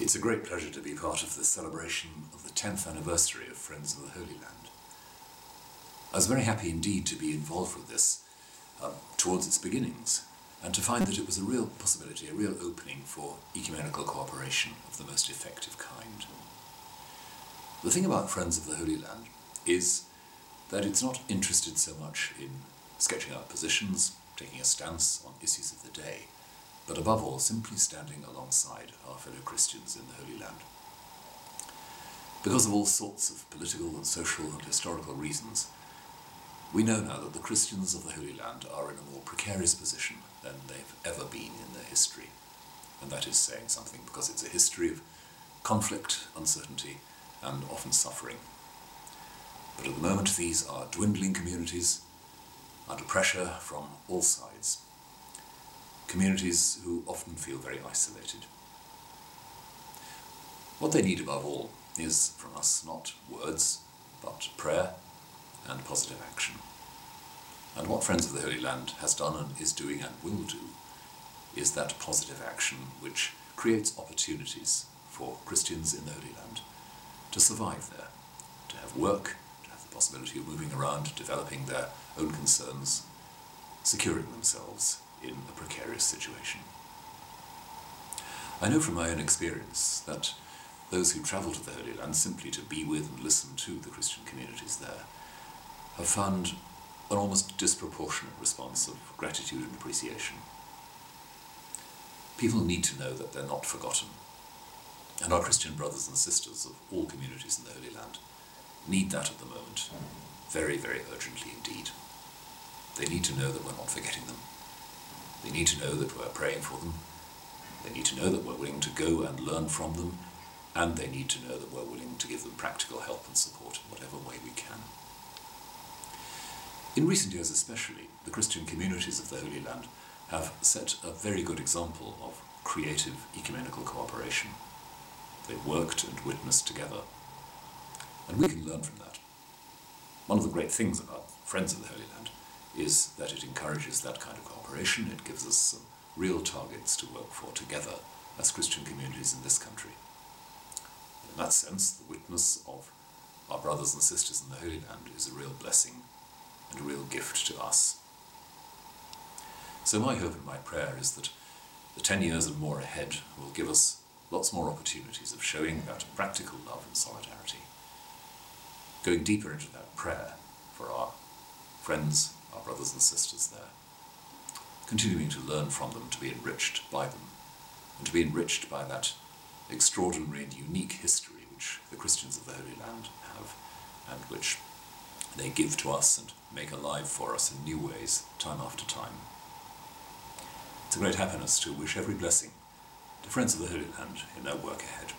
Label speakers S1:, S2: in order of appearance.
S1: It's a great pleasure to be part of the celebration of the 10th anniversary of Friends of the Holy Land. I was very happy indeed to be involved with this towards its beginnings, and to find that it was a real possibility, a real opening for ecumenical cooperation of the most effective kind. The thing about Friends of the Holy Land is that it's not interested so much in sketching out positions, taking a stance on issues of the day, but above all simply standing alongside our fellow Christians in the Holy Land. Because of all sorts of political and social and historical reasons, we know now that the Christians of the Holy Land are in a more precarious position than they've ever been in their history. And that is saying something, because it's a history of conflict, uncertainty, and often suffering. But at the moment these are dwindling communities under pressure from all sides. Communities who often feel very isolated. What they need above all is from us not words, but prayer and positive action. And what Friends of the Holy Land has done and is doing and will do is that positive action which creates opportunities for Christians in the Holy Land to survive there, to have work, to have the possibility of moving around, developing their own concerns, securing themselves in a precarious situation. I know from my own experience that those who travel to the Holy Land simply to be with and listen to the Christian communities there have found an almost disproportionate response of gratitude and appreciation. People need to know that they're not forgotten, and our Christian brothers and sisters of all communities in the Holy Land need that at the moment, very, very urgently indeed. They need to know that we're not forgetting them. They need to know that we're praying for them. They need to know that we're willing to go and learn from them, and they need to know that we're willing to give them practical help and support in whatever way we can. In recent years especially, the Christian communities of the Holy Land have set a very good example of creative ecumenical cooperation. They've worked and witnessed together, and we can learn from that. One of the great things about Friends of the Holy Land is that it encourages that kind of cooperation. It gives us some real targets to work for together as Christian communities in this country. In that sense, the witness of our brothers and sisters in the Holy Land is a real blessing and a real gift to us. So my hope and my prayer is that the 10 years and more ahead will give us lots more opportunities of showing that practical love and solidarity, going deeper into that prayer for our friends, our brothers and sisters there, continuing to learn from them, to be enriched by them, and to be enriched by that extraordinary and unique history which the Christians of the Holy Land have, and which they give to us and make alive for us in new ways, time after time. It's a great happiness to wish every blessing to Friends of the Holy Land in their work ahead.